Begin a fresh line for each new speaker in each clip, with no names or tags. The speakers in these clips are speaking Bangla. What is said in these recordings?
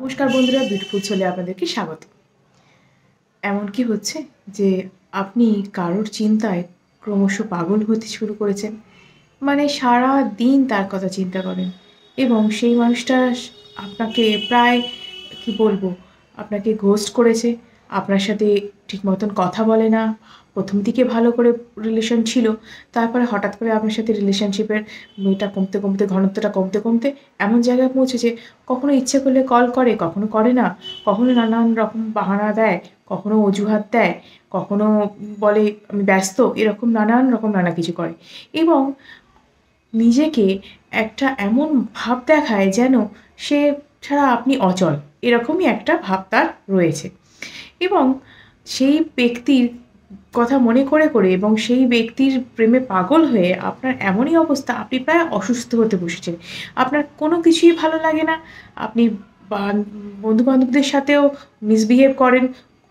নমস্কার বন্ধুরা, বিউটিফুল সোলে আপনাদেরকে স্বাগত। এমন কি হচ্ছে যে আপনি কারোর চিন্তায় ক্রমশ পাগল হতে শুরু করেছেন? মানে সারা দিন তার কথা চিন্তা করেন এবং সেই মানুষটা আপনাকে প্রায় কি বলবো, আপনাকে ঘোস্ট করেছে, আপনার সাথে ঠিক মতন কথা বলে না। প্রথম দিকে ভালো করে রিলেশন ছিল, তারপরে হঠাৎ করে আপনার সাথে রিলেশনশিপের এটা কমতে কমতে, ঘনত্বটা কমতে কমতে এমন জায়গায় পৌঁছেছে, কখনো ইচ্ছে করলে কল করে, কখনো করে না, কখনো নানান রকম বাহানা দেয়, কখনো অজুহাত দেয়, কখনো বলে আমি ব্যস্ত, এরকম নানান রকম নানা কিছু করে এবং নিজেকে একটা এমন ভাব দেখায় যেন সে ছাড়া আপনি অচল, এরকমই একটা ভাব তার রয়েছে। এবং সেই ব্যক্তির কথা মনে করে করে এবং সেই ব্যক্তির প্রেমে পাগল হয়ে আপনার এমনই অবস্থা, আপনি প্রায় অসুস্থ হতে বসেছেন। আপনার কোনো কিছুই ভালো লাগে না। আপনি বন্ধু-বান্ধবদের সাথেও মিসবিহেভ করেন।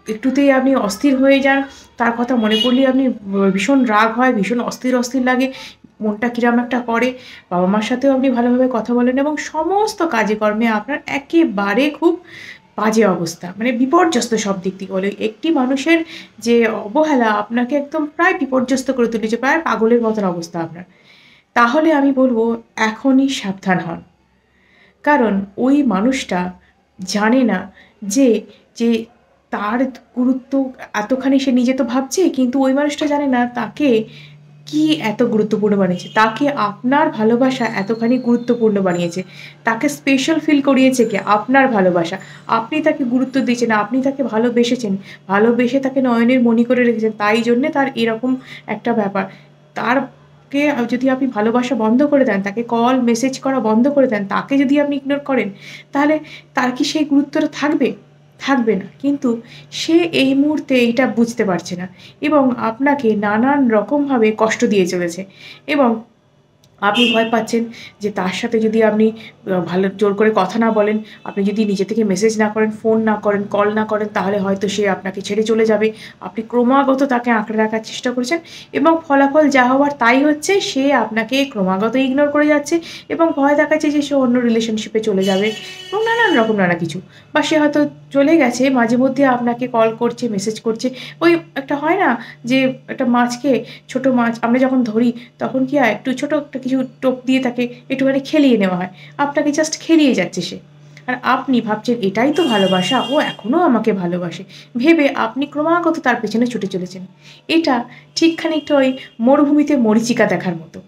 একটুতেই আপনি অস্থির হয়ে যান। তার কথা মনে পড়লেই আপনি ভীষণ রাগ হয়, ভীষণ অস্থির, অস্থির লাগে। মনটা কিরম একটা করে। বাবা-মার সাথেও আপনি ভালোভাবে কথা বলেন এবং সমস্ত কাজে কর্মে আপনার একেবারে খুব বাজে অবস্থা। মানে বিপর্যস্ত সব দিক থেকে বলে। একটি মানুষের যে অবহেলা আপনাকে একদম প্রায় বিপর্যস্ত করে তুলেছে, প্রায় পাগলের মতন অবস্থা আপনার। তাহলে আমি বলব এখনই সাবধান হন। কারণ ওই মানুষটা জানে না যে, যে তার গুরুত্ব এতখানি সে নিজে তো ভাবছে, কিন্তু ওই মানুষটা জানে না তাকে কি এত গুরুত্বপূর্ণ বানিয়েছে। তাকে আপনার ভালোবাসা এতখানি গুরুত্বপূর্ণ বানিয়েছে। তাকে স্পেশাল ফিল করিয়েছে কে? আপনার ভালোবাসা। আপনি তাকে গুরুত্ব দিয়েছেন, আপনি তাকে ভালোবেসেছেন। ভালোবেসে তাকে নয়নের মণি করে রেখেছেন। তাই জন্যে তার এরকম একটা ব্যাপার। তারকে যদি আপনি ভালোবাসা বন্ধ করে দেন, তাকে কল, মেসেজ করা বন্ধ করে দেন, তাকে যদি আপনি ইগনোর করেন, তাহলে তার কি সেই গুরুত্বটা থাকবে? থাকবে না। কিন্তু সে এই মুহূর্তে এইটা বুঝতে পারছে না এবং আপনাকে নানান রকমভাবে কষ্ট দিয়ে চলেছে এবং আপনি ভয় পাচ্ছেন যে তার সাথে যদি আপনি ভালো জোর করে কথা না বলেন, আপনি যদি নিজে থেকে মেসেজ না করেন, ফোন না করেন, কল না করেন, তাহলে হয়তো সে আপনাকে ছেড়ে চলে যাবে। আপনি ক্রমাগত তাকে আঁকড়ে রাখার চেষ্টা করছেন এবং ফলাফল যা হওয়ার তাই হচ্ছে। সে আপনাকে ক্রমাগত ইগনোর করে যাচ্ছে এবং ভয় দেখাচ্ছে যে সে অন্য রিলেশনশিপে চলে যাবে এবং নানান রকম নানা কিছু। বা সে হয়তো চলে গেছে, মাঝে মধ্যে আপনাকে কল করছে, মেসেজ করছে। ওই একটা হয় না যে একটা মাছকে, ছোট মাছ আমরা যখন ধরি তখন কি হয়, একটু ছোট একটা কিছু টোপ দিয়ে তাকে একটুখানি খেলিয়ে নেওয়া হয়। আপনাকে জাস্ট খেলিয়ে যাচ্ছে সে। আর আপনি ভাবছেন এটাই তো ভালোবাসা, ও এখনও আমাকে ভালোবাসে। ভেবে আপনি ক্রমাগত তার পেছনে ছুটে চলেছেন। এটা ঠিক খানিকটা ওই মরুভূমিতে মরীচিকা দেখার মতো।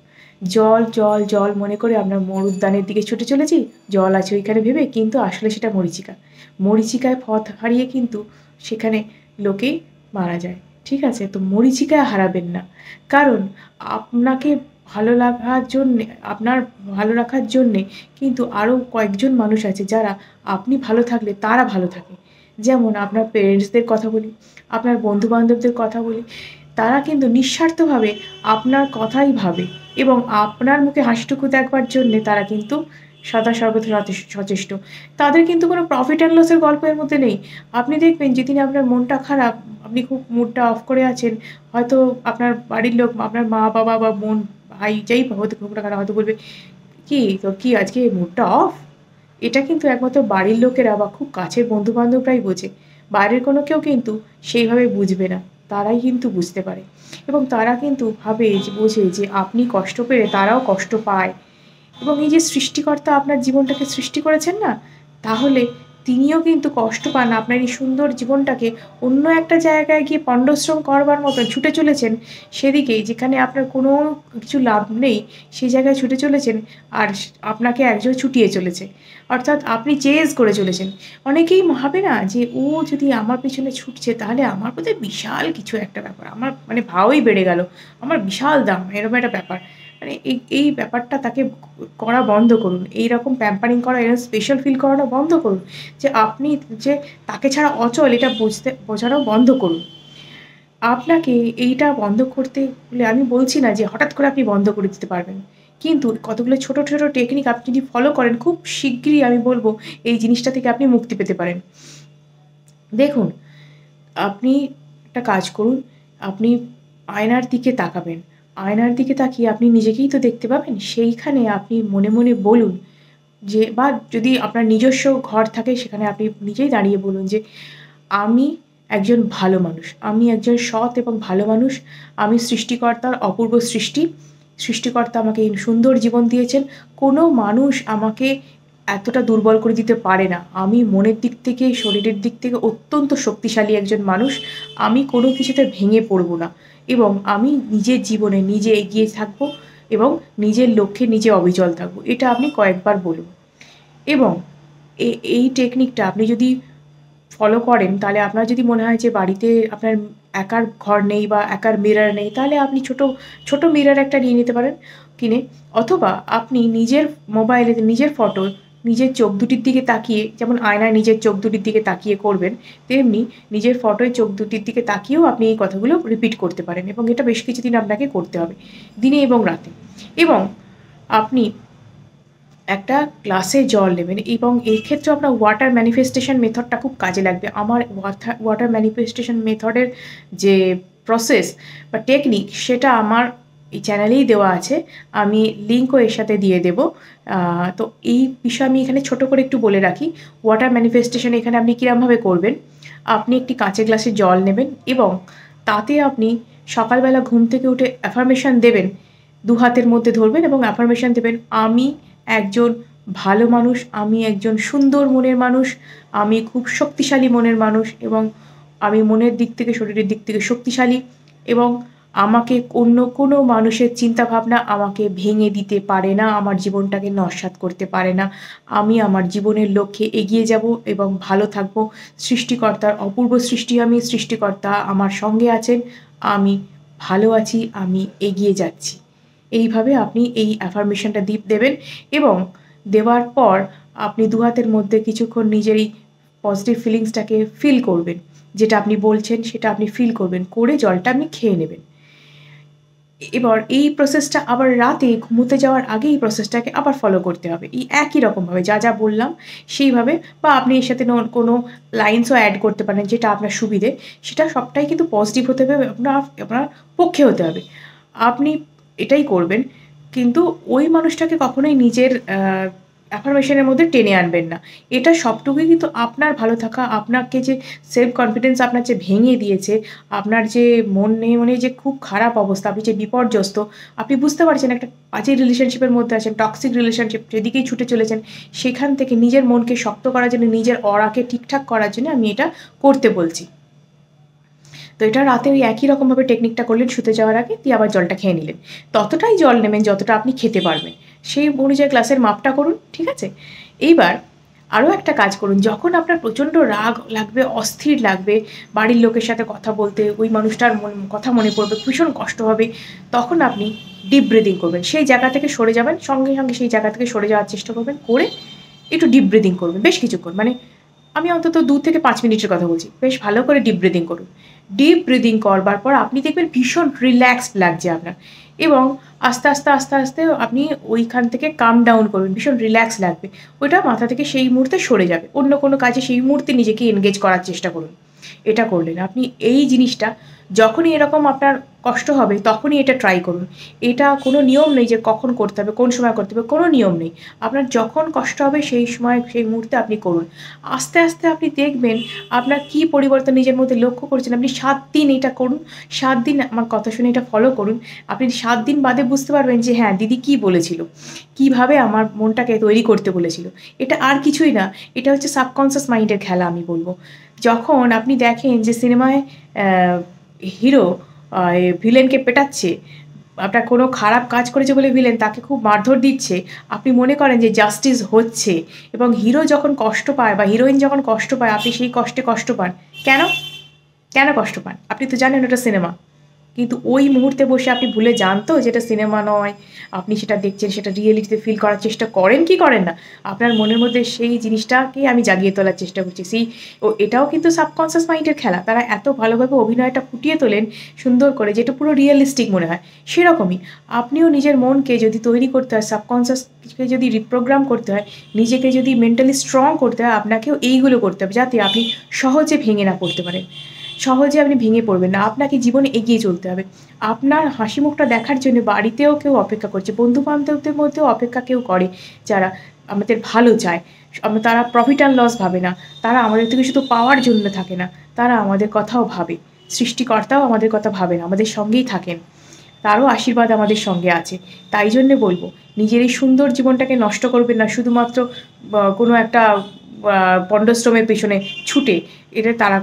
জল, জল, জল মনে করে আমরা মরুদ্যানের দিকে ছুটে চলেছি। জল আছে ওইখানে ভেবে, কিন্তু আসলে সেটা মরীচিকা। মরীচিকায় পথ হারিয়ে কিন্তু সেখানে লোকেই মারা যায়। ঠিক আছে? তো মরীচিকায় হারাবেন না। কারণ আপনাকে ভালো লাগার জন্যে, আপনার ভালো রাখার জন্যে কিন্তু আরও কয়েকজন মানুষ আছে যারা আপনি ভালো থাকলে তারা ভালো থাকে। যেমন আপনার পেরেন্টসদের কথা বলি, আপনার বন্ধু-বান্ধবদের কথা বলি। তারা কিন্তু নিঃস্বার্থভাবে আপনার কথাই ভাবে এবং আপনার মুখে হাসিটুকু দেখবার জন্যে তারা কিন্তু সদা সর্বদা সচেষ্ট। তাদের কিন্তু কোনো প্রফিট অ্যান্ড লসের গল্প এর মধ্যে নেই। আপনি দেখবেন যেদিন আপনার মনটা খারাপ, আপনি খুব মুডটা অফ করে আছেন, হয়তো আপনার বাড়ির লোক, আপনার মা-বাবা বা বোন, ভাই যেই হতে হোক না কেন হয়তো বলবে, "কি তোর কি আজকে মুডটা অফ?" এটা কিন্তু একমাত্র বাড়ির লোকেরা বা খুব কাছের বন্ধু-বান্ধবরাই বোঝে। বাইরের কোনো কেউ কিন্তু সেইভাবে বুঝবে না। তারাই কিন্তু বুঝতে পারে এবং তারা কিন্তু ভাবে যে, বোঝে যে আপনি কষ্ট পেলে তারাও কষ্ট পায় এবং এই যে সৃষ্টিকর্তা আপনার জীবনটাকে সৃষ্টি করেছেন না? তাহলে তিনিও কিন্তু কষ্ট পান আপনার এই সুন্দর জীবনটাকে অন্য একটা জায়গায় গিয়ে পণ্ডশ্রম করবার মতো ছুটে চলেছেন সেদিকেই, যেখানে আপনার কোনো কিছু লাভ নেই, সেই জায়গায় ছুটে চলেছেন আর আপনাকে একজন ছুটিয়ে চলেছে। অর্থাৎ আপনি চেজ করে চলেছেন। অনেকেই ভাবে না যে ও যদি আমার পেছনে ছুটছে তাহলে আমার বোধহয় বিশাল কিছু একটা ব্যাপার। আমার মানে ভাওই বেড়ে গেল। আমার বিশাল দাম, এরকম একটা ব্যাপার। মানে এই ব্যাপারটা তাকে করা বন্ধ করুন। এইরকম প্যাম্পারিং করা, এরকম স্পেশাল ফিল করানো বন্ধ করুন। যে আপনি যে তাকে ছাড়া অচল এটা বোঝানো বন্ধ করুন। আপনাকে এইটা বন্ধ করতে হলে আমি বলছি না যে হঠাৎ করে আপনি বন্ধ করে দিতে পারবেন। কিন্তু কতগুলো ছোট, ছোট টেকনিক আপনি যদি ফলো করেন, খুব শিগগিরই আমি বলব এই জিনিসটা থেকে আপনি মুক্তি পেতে পারেন। দেখুন, আপনি একটা কাজ করুন, আপনি আয়নার দিকে তাকাবেন। আয়নার দিকে তাকিয়ে আপনি নিজেকেই তো দেখতে পাবেন। সেইখানে আপনি মনে, মনে বলুন, যে বা যদি আপনার নিজস্ব ঘর থাকে সেখানে আপনি নিজেই দাঁড়িয়ে বলুন যে, "আমি একজন ভালো মানুষ। আমি একজন সৎ এবং ভালো মানুষ। আমি সৃষ্টিকর্তার অপূর্ব সৃষ্টি। সৃষ্টিকর্তা আমাকে এই সুন্দর জীবন দিয়েছেন। কোনো মানুষ আমাকে এতটা দুর্বল করে দিতে পারে না। আমি মনের দিক থেকে, শরীরের দিক থেকে অত্যন্ত শক্তিশালী একজন মানুষ। আমি কোনো কিছুতে ভেঙে পড়ব না এবং আমি নিজের জীবনে নিজে এগিয়ে থাকবো এবং নিজের লক্ষ্যে নিজে অবিচল থাকবো।" এটা আপনি কয়েকবার বলুন এবং এই টেকনিকটা আপনি যদি ফলো করেন, তাহলে আপনার যদি মনে হয় যে বাড়িতে আপনার একার ঘর নেই বা একার মিরর নেই, তাহলে আপনি ছোট মিরর একটা নিয়ে নিতে পারেন কিনে। অথবা আপনি নিজের মোবাইলে নিজের ফটো নিজের চোখ দুটির দিকে তাকিয়ে, যেমন আয়নায় নিজের চোখ দুটির দিকে তাকিয়ে করবেন, তেমনি নিজের ফটোয় চোখ দুটির দিকে তাকিয়েও আপনি এই কথাগুলো রিপিট করতে পারেন এবং এটা বেশ কিছুদিন আপনাকে করতে হবে, দিনে এবং রাতে। এবং আপনি একটা গ্লাসে জল নেবেন এবং এই ক্ষেত্রে আপনার ওয়াটার ম্যানিফেস্টেশন মেথডটা খুব কাজে লাগবে। আমার ওয়াটার ম্যানিফেস্টেশন মেথডের যে প্রসেস বা টেকনিক, সেটা আমার এই চ্যানেলেই দেওয়া আছে। আমি লিঙ্কও এর সাথে দিয়ে দেবো। তো এই বিষয়ে আমি এখানে ছোট করে একটু বলে রাখি। ওয়াটার ম্যানিফেস্টেশন এখানে আপনি কীরকমভাবে করবেন, আপনি একটি কাঁচের গ্লাসে জল নেবেন এবং তাতে আপনি সকালবেলা ঘুম থেকে উঠে অ্যাফার্মেশন দেবেন। দু হাতের মধ্যে ধরবেন এবং অ্যাফার্মেশন দেবেন, "আমি একজন ভালো মানুষ, আমি একজন সুন্দর মনের মানুষ, আমি খুব শক্তিশালী মনের মানুষ এবং আমি মনের দিক থেকে শরীরের দিক থেকে শক্তিশালী এবং আমাকে অন্য কোনো মানুষের চিন্তাভাবনা আমাকে ভেঙে দিতে পারে না, আমার জীবনটাকে নস্যাৎ করতে পারে না। আমি আমার জীবনের লক্ষ্যে এগিয়ে যাব এবং ভালো থাকবো। সৃষ্টিকর্তার অপূর্ব সৃষ্টি আমি, সৃষ্টিকর্তা আমার সঙ্গে আছেন, আমি ভালো আছি, আমি এগিয়ে যাচ্ছি।" এইভাবে আপনি এই অ্যাফার্মেশনটা দেবেন এবং দেওয়ার পর আপনি দু হাতের মধ্যে কিছুক্ষণ নিজের এই পজিটিভ ফিলিংসটাকে ফিল করবেন। যেটা আপনি বলছেন সেটা আপনি ফিল করবেন। করে জলটা আপনি খেয়ে নেবেন। এবার এই প্রসেসটা আবার রাতে ঘুমোতে যাওয়ার আগে এই প্রসেসটাকে আবার ফলো করতে হবে। এই একই রকমভাবে যা বললাম সেইভাবে, বা আপনি এর সাথে কোনো লাইনসও অ্যাড করতে পারেন যেটা আপনার সুবিধে। সেটা সবটাই কিন্তু পজিটিভ হতে হবে, আপনার পক্ষে হতে হবে। আপনি এটাই করবেন। কিন্তু ওই মানুষটাকে কখনোই নিজের অ্যাফার্মেশন এর মধ্যে টেনে আনবেন না। এটা সবটুকুই কিন্তু আপনার ভালো থাকা, আপনাকে যে সেলফ কনফিডেন্স আপনার যে ভেঙে দিয়েছে, আপনার যে মনে যে খুব খারাপ অবস্থা, আপনি যে বিপর্যস্ত, আপনি বুঝতে পারছেন একটা বাজে রিলেশনশিপের মধ্যে আছেন, টক্সিক রিলেশনশিপ যেদিকেই ছুটে চলেছেন, সেখান থেকে নিজের মনকে শক্ত করার জন্য, নিজের অরাকে ঠিকঠাক করার জন্য আমি এটা করতে বলছি। তো এটা রাতে ওই একই রকমভাবে টেকনিকটা করলেন শুতে যাওয়ার আগে, দিয়ে আবার জলটা খেয়ে নিলেন। ততটাই জল নেবেন যতটা আপনি খেতে পারবেন। সেই অনুযায়ী গ্লাসের মাপটা করুন, ঠিক আছে? এইবার আরও একটা কাজ করুন, যখন আপনার প্রচণ্ড রাগ লাগবে, অস্থির লাগবে, বাড়ির লোকের সাথে কথা বলতে, ওই মানুষটার কথা মনে পড়বে, ভীষণ কষ্ট হবে, তখন আপনি ডিপ ব্রিদিং করবেন। সেই জায়গা থেকে সরে যাবেন, সঙ্গে সেই জায়গা থেকে সরে যাওয়ার চেষ্টা করবেন, করে একটু ডিপ ব্রিদিং করবেন বেশ কিছুক্ষণ। মানে আমি অন্তত 2 থেকে 5 মিনিটের কথা বলছি। বেশ ভালো করে ডিপ ব্রিদিং করুন। ডিপ ব্রিদিং করবার পর আপনি দেখবেন ভীষণ রিল্যাক্সড লাগছে আপনার এবং আস্তে আস্তে আপনি ওইখান থেকে কাম ডাউন করবেন। ভীষণ রিল্যাক্স লাগবে। ওইটা মাথা থেকে সেই মুহূর্তে সরে যাবে। অন্য কোনো কাজে সেই মুহূর্তে নিজেকে এনগেজ করার চেষ্টা করুন। এটা করলেন। আপনি এই জিনিসটা যখনই এরকম আপনার কষ্ট হবে তখনই এটা ট্রাই করুন। এটা কোনো নিয়ম নেই যে কখন করতে হবে, কোন সময় করতে হবে, কোনো নিয়ম নেই। আপনার যখন কষ্ট হবে সেই সময়, সেই মুহূর্তে আপনি করুন। আস্তে আপনি দেখবেন আপনার কী পরিবর্তন নিজের মধ্যে লক্ষ্য করছেন। আপনি 7 দিন এটা করুন। 7 দিন আমার কথা শুনে এটা ফলো করুন। আপনি 7 দিন বাদে বুঝতে পারবেন যে হ্যাঁ, দিদি কী বলেছিল, কীভাবে আমার মনটাকে তৈরি করতে বলেছিল। এটা আর কিছুই না, এটা হচ্ছে সাবকনসিয়াস মাইন্ডের খেলা আমি বলব। যখন আপনি দেখেন যে সিনেমায় হিরো ভিলেনকে পেটাচ্ছে, আপনার কোনো খারাপ কাজ করেছে বলে ভিলেন তাকে খুব মারধর দিচ্ছে, আপনি মনে করেন যে জাস্টিস হচ্ছে এবং হিরো যখন কষ্ট পায় বা হিরোইন যখন কষ্ট পায়, আপনি সেই কষ্টে কষ্ট পান। কেন? কেন কষ্ট পান? আপনি তো জানেন ওটা সিনেমা। কিন্তু ওই মুহূর্তে বসে আপনি ভুলে যান তো যে এটা সিনেমা নয়, আপনি সেটা দেখছেন, সেটা রিয়েলিটিতে ফিল করার চেষ্টা করেন কি করেন না? আপনার মনের মধ্যে সেই জিনিসটাকেই আমি জাগিয়ে তোলার চেষ্টা করছি। এটাও কিন্তু সাবকনসিয়াস মাইন্ডের খেলা। তারা এত ভালোভাবে অভিনয়টা ফুটিয়ে তোলেন সুন্দর করে, যেটা পুরো রিয়ালিস্টিক মনে হয়। সেরকমই আপনিও নিজের মনকে যদি তৈরি করতে হয়, সাবকনসিয়াসকে যদি রিপ্রোগ্রাম করতে হয়, নিজেকে যদি মেন্টালি স্ট্রং করতে হয়, আপনাকেও এইগুলো করতে হবে যাতে আপনি সহজে ভেঙে না পড়তে পারেন। সহজে আপনি ভেঙে পড়বেন না। আপনাকে জীবনে এগিয়ে চলতে হবে। আপনার হাসি মুখটা দেখার জন্য বাড়িতেও কেউ অপেক্ষা করছে, বন্ধু-বান্ধবদের মধ্যেও অপেক্ষা কেউ করে, যারা আমাদের ভালো চায়। তারা প্রফিট অ্যান্ড লস ভাবে না। তারা আমাদের থেকে শুধু পাওয়ার জন্য থাকে না, তারা আমাদের কথাও ভাবে। সৃষ্টিকর্তাও আমাদের কথা ভাবেন, আমাদের সঙ্গেই থাকেন। তারও আশীর্বাদ আমাদের সঙ্গে আছে। তাই জন্যে বলবো, নিজের এই সুন্দর জীবনটাকে নষ্ট করবেন না শুধুমাত্র কোনো একটা পণ্ডশ্রমের পেছনে ছুটে এটা তাড়া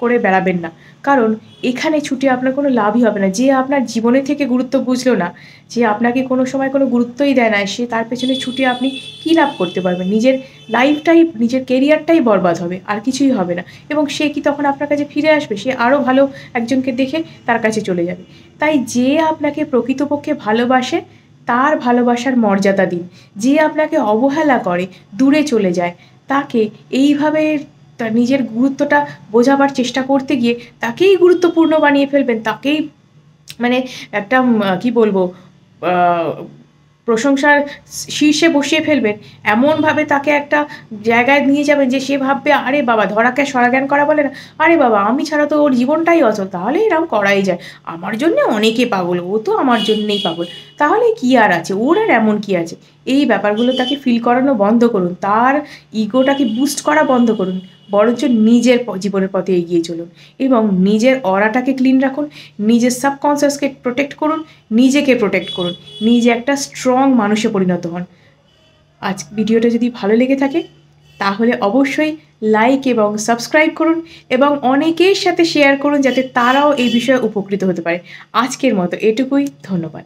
করে বেড়াবেন না। কারণ এখানে ছুটে আপনার কোনো লাভই হবে না। যে আপনার জীবনে থেকে গুরুত্ব বুঝলো না, যে আপনাকে কোনো সময় কোনো গুরুত্বই দেয় না, সে তার পেছনে ছুটে আপনি কী লাভ করতে পারবেন? নিজের লাইফটাই, নিজের কেরিয়ারটাই বরবাদ হবে, আর কিছুই হবে না। এবং সে কি তখন আপনার কাছে ফিরে আসবে? সে আরও ভালো একজনকে দেখে তার কাছে চলে যাবে। তাই যে আপনাকে প্রকৃতপক্ষে ভালোবাসে, তার ভালোবাসার মর্যাদা দিন। যে আপনাকে অবহেলা করে, দূরে চলে যায়, তাকে এইভাবে নিজের গুরুত্বটা বোঝাবার চেষ্টা করতে গিয়ে তাকেই গুরুত্বপূর্ণ বানিয়ে ফেলবেন। তাকেই মানে একটা কি বলবো, আ প্রশংসার শীর্ষে বসিয়ে ফেলবেন। এমনভাবে তাকে একটা জায়গায় নিয়ে যাবেন যে সে ভাববে, আরে বাবা, ধরাকে সরাজ্ঞান করা বলে না? আরে বাবা, আমি ছাড়া তো ওর জীবনটাই অচল। তাহলে এরকম করাই যায়। আমার জন্যে অনেকে পাগল। ও তো আমার জন্যেই পাগল। তাহলে কি আর আছে? ওর আর এমন কি আছে? এই ব্যাপারগুলো তাকে ফিল করানো বন্ধ করুন। তার ইগোটাকে বুস্ট করা বন্ধ করুন। বরঞ্চ নিজের জীবনের পথে এগিয়ে চলুন এবং নিজের অরাটাকে ক্লিন রাখুন। নিজের সাবকনসিয়াসকে প্রোটেক্ট করুন। নিজেকে প্রোটেক্ট করুন। নিজে একটা স্ট্রং মানুষে পরিণত হন। আজ ভিডিওটা যদি ভালো লেগে থাকে তাহলে অবশ্যই লাইক এবং সাবস্ক্রাইব করুন এবং অনেকের সাথে শেয়ার করুন যাতে তারাও এই বিষয়ে উপকৃত হতে পারে। আজকের মতো এটুকুই। ধন্যবাদ।